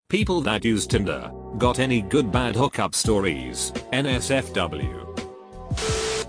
People that use Tinder, got any good bad hookup stories? NSFW.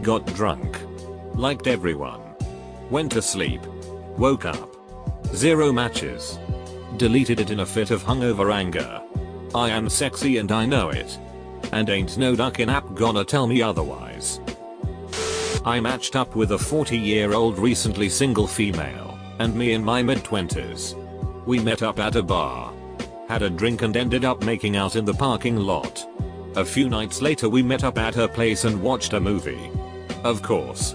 Got drunk. Liked everyone. Went to sleep. Woke up. 0 matches. Deleted it in a fit of hungover anger. I am sexy and I know it. And ain't no duckin' app gonna tell me otherwise. I matched up with a 40-year-old recently single female, and me in my mid-20s. We met up at a bar. Had a drink and ended up making out in the parking lot. A few nights later we met up at her place and watched a movie. Of course.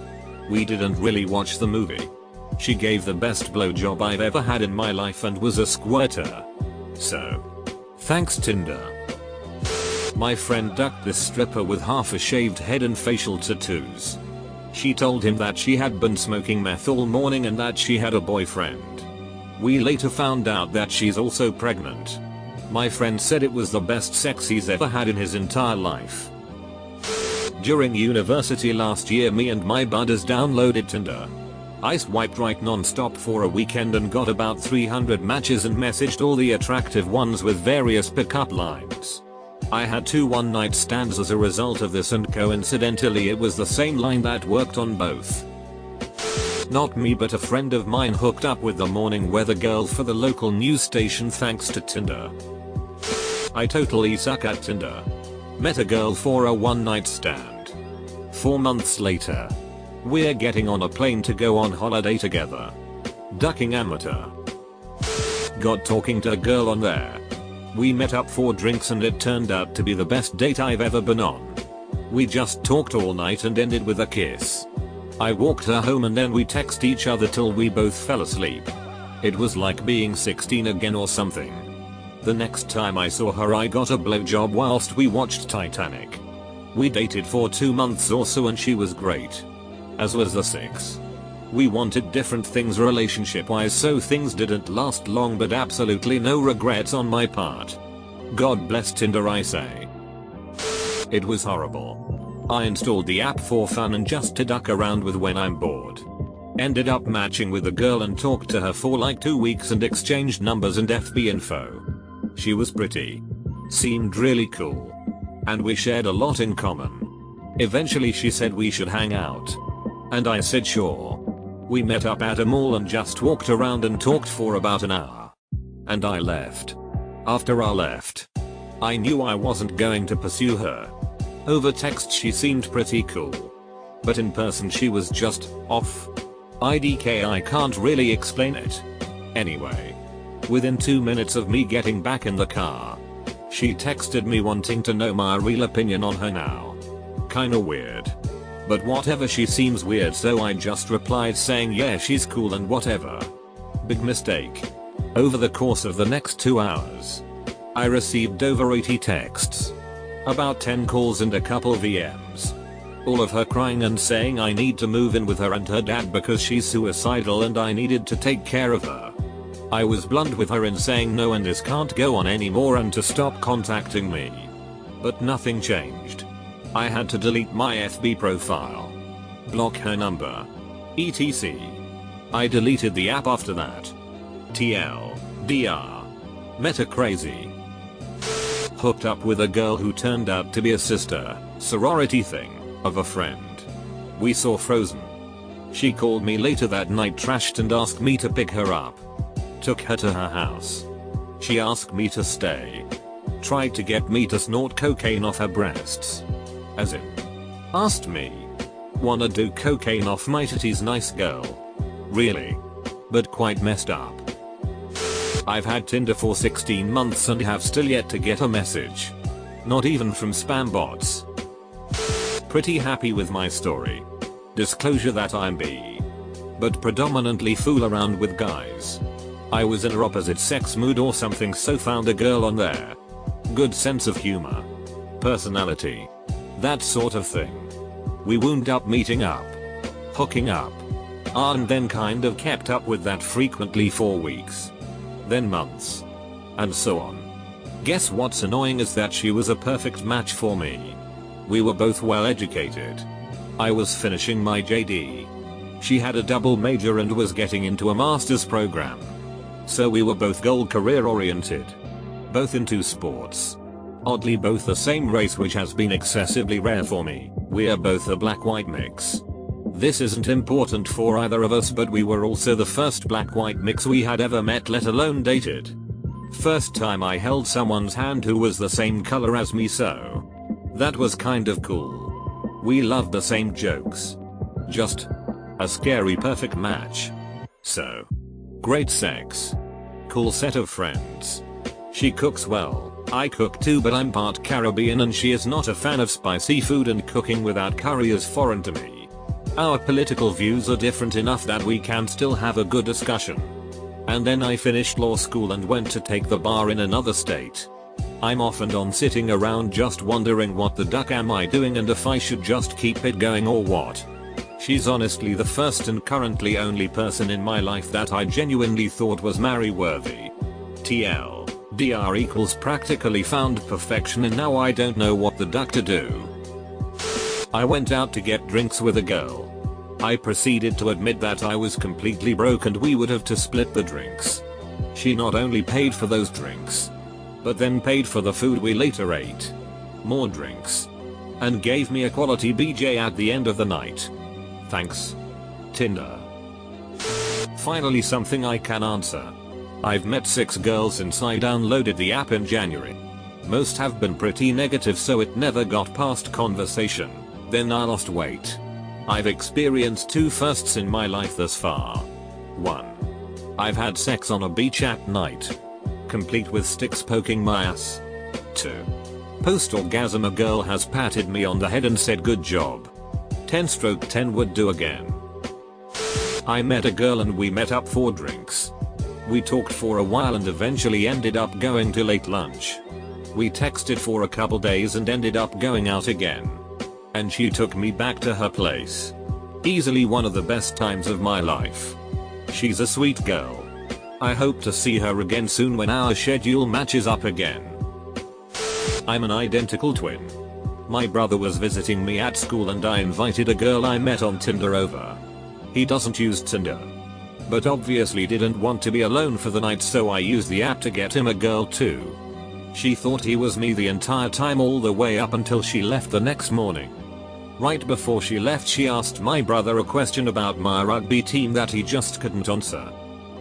We didn't really watch the movie. She gave the best blowjob I've ever had in my life and was a squirter. So. Thanks Tinder. My friend ducked this stripper with half a shaved head and facial tattoos. She told him that she had been smoking meth all morning and that she had a boyfriend. We later found out that she's also pregnant. My friend said it was the best sex he's ever had in his entire life. During university last year, me and my buddies downloaded Tinder. I swiped right non-stop for a weekend and got about 300 matches and messaged all the attractive ones with various pickup lines. I had 2 one-night stands as a result of this, and coincidentally it was the same line that worked on both. Not me, but a friend of mine hooked up with the morning weather girl for the local news station thanks to Tinder. I totally suck at Tinder. Met a girl for a one-night stand. 4 months later. We're getting on a plane to go on holiday together. Ducking amateur. Got talking to a girl on there. We met up for drinks and it turned out to be the best date I've ever been on. We just talked all night and ended with a kiss. I walked her home and then we texted each other till we both fell asleep. It was like being 16 again or something. The next time I saw her I got a blowjob whilst we watched Titanic. We dated for 2 months or so and she was great. As was the sex. We wanted different things relationship wise, so things didn't last long, but absolutely no regrets on my part. God bless Tinder, I say. It was horrible. I installed the app for fun and just to duck around with when I'm bored. Ended up matching with a girl and talked to her for like 2 weeks and exchanged numbers and FB info. She was pretty. Seemed really cool. And we shared a lot in common. Eventually she said we should hang out. And I said sure. We met up at a mall and just walked around and talked for about an hour. And I left. After I left, I knew I wasn't going to pursue her. Over text she seemed pretty cool. But in person she was just off. IDK, I can't really explain it. Anyway. Within 2 minutes of me getting back in the car, she texted me wanting to know my real opinion on her now. Kinda weird. But whatever, she seems weird, so I just replied saying yeah, she's cool and whatever. Big mistake. Over the course of the next 2 hours, I received over 80 texts. About 10 calls and a couple VMs. All of her crying and saying I need to move in with her and her dad because she's suicidal and I needed to take care of her. I was blunt with her in saying no and this can't go on anymore and to stop contacting me. But nothing changed. I had to delete my FB profile. Block her number. etc. I deleted the app after that. TLDR. Meta crazy. Hooked up with a girl who turned out to be a sister, sorority thing, of a friend. We saw Frozen. She called me later that night trashed and asked me to pick her up. Took her to her house. She asked me to stay. Tried to get me to snort cocaine off her breasts. As in. Asked me. Wanna do cocaine off my titties, nice girl. Really. But quite messed up. I've had Tinder for 16 months and have still yet to get a message. Not even from spam bots. Pretty happy with my story. Disclosure that I'm bi. But predominantly fool around with guys. I was in a opposite sex mood or something, so found a girl on there. Good sense of humor. Personality. That sort of thing. We wound up meeting up. Hooking up. And then kind of kept up with that frequently for weeks. Then months. And so on. Guess what's annoying is that she was a perfect match for me. We were both well educated. I was finishing my JD. She had a double major and was getting into a master's program. So we were both goal career oriented. both into sports. Oddly both the same race, which has been excessively rare for me. We are both a black-white mix. This isn't important for either of us, but we were also the first black-white mix we had ever met, let alone dated. First time I held someone's hand who was the same color as me, so that was kind of cool. We loved the same jokes. Just a scary perfect match. So great sex. Cool set of friends. She cooks well. I cook too, but I'm part Caribbean and she is not a fan of spicy food, and cooking without curry is foreign to me. Our political views are different enough that we can still have a good discussion. And then I finished law school and went to take the bar in another state. I'm off and on sitting around just wondering what the duck am I doing and if I should just keep it going or what. She's honestly the first and currently only person in my life that I genuinely thought was marry worthy. TLDR equals practically found perfection, and now I don't know what the duck to do. I went out to get drinks with a girl. I proceeded to admit that I was completely broke and we would have to split the drinks. She not only paid for those drinks, but then paid for the food we later ate, more drinks, and gave me a quality BJ at the end of the night. Thanks, Tinder. Finally something I can answer. I've met 6 girls since I downloaded the app in January. Most have been pretty negative, so it never got past conversation. Then I lost weight. I've experienced 2 firsts in my life thus far. 1. I've had sex on a beach at night, complete with sticks poking my ass. 2. Post-orgasm, a girl has patted me on the head and said good job. 10/10 would do again. I met a girl and we met up for drinks. We talked for a while and eventually ended up going to late lunch. We texted for a couple days and ended up going out again. And she took me back to her place. Easily one of the best times of my life. She's a sweet girl. I hope to see her again soon when our schedule matches up again. I'm an identical twin. My brother was visiting me at school and I invited a girl I met on Tinder over. He doesn't use Tinder, but obviously didn't want to be alone for the night, so I used the app to get him a girl too. She thought he was me the entire time, all the way up until she left the next morning. Right before she left, she asked my brother a question about my rugby team that he just couldn't answer.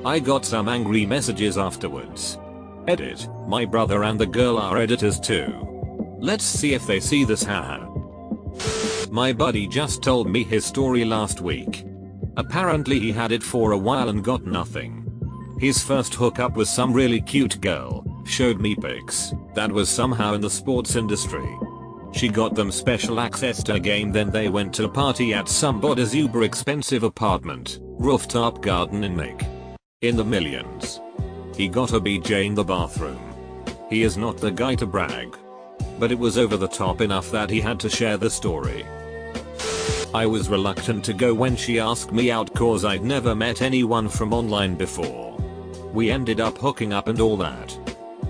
I got some angry messages afterwards. Edit, my brother and the girl are editors too. Let's see if they see this, haha. My buddy just told me his story last week. Apparently he had it for a while and got nothing. His first hookup was some really cute girl, showed me pics, that was somehow in the sports industry. She got them special access to a game, then they went to a party at somebody's uber expensive apartment, rooftop garden in Mick. In the millions. He got a BJ in the bathroom. He is not the guy to brag, but it was over the top enough that he had to share the story. I was reluctant to go when she asked me out cause I'd never met anyone from online before. We ended up hooking up and all that,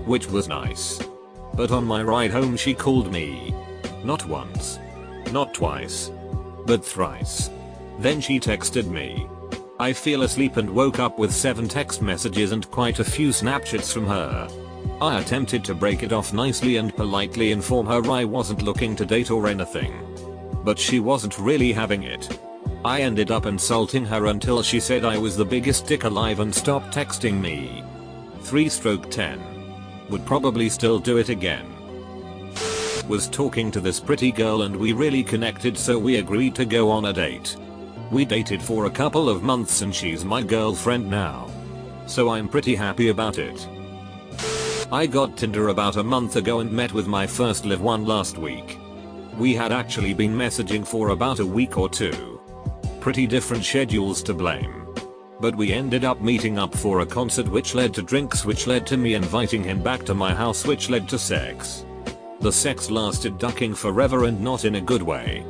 which was nice. But on my ride home she called me. Not once, not twice, but thrice. Then she texted me. I fell asleep and woke up with 7 text messages and quite a few Snapchats from her. I attempted to break it off nicely and politely inform her I wasn't looking to date or anything, but she wasn't really having it. I ended up insulting her until she said I was the biggest dick alive and stopped texting me. 3/10. Would probably still do it again. Was talking to this pretty girl and we really connected, so we agreed to go on a date. We dated for a couple of months and she's my girlfriend now, so I'm pretty happy about it. I got Tinder about a month ago and met with my first live one last week. We had actually been messaging for about a week or 2. Pretty different schedules to blame, but we ended up meeting up for a concert, which led to drinks, which led to me inviting him back to my house, which led to sex. The sex lasted ducking forever, and not in a good way.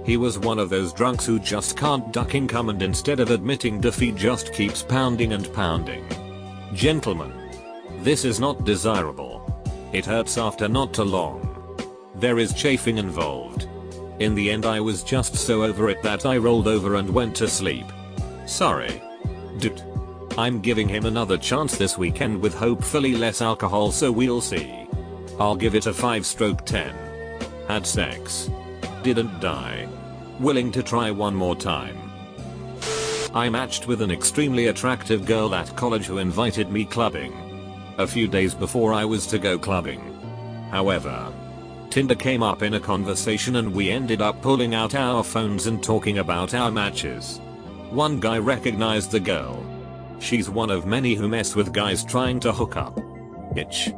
He was one of those drunks who just can't ducking come, and instead of admitting defeat just keeps pounding and pounding. Gentlemen, this is not desirable. It hurts after not too long. There is chafing involved. In the end I was just so over it that I rolled over and went to sleep. Sorry. Dude. I'm giving him another chance this weekend with hopefully less alcohol, so we'll see. I'll give it a 5/10. Had sex. Didn't die. Willing to try one more time. I matched with an extremely attractive girl at college who invited me clubbing. A few days before I was to go clubbing. However, Tinder came up in a conversation and we ended up pulling out our phones and talking about our matches. One guy recognized the girl. She's one of many who mess with guys trying to hook up. Itch.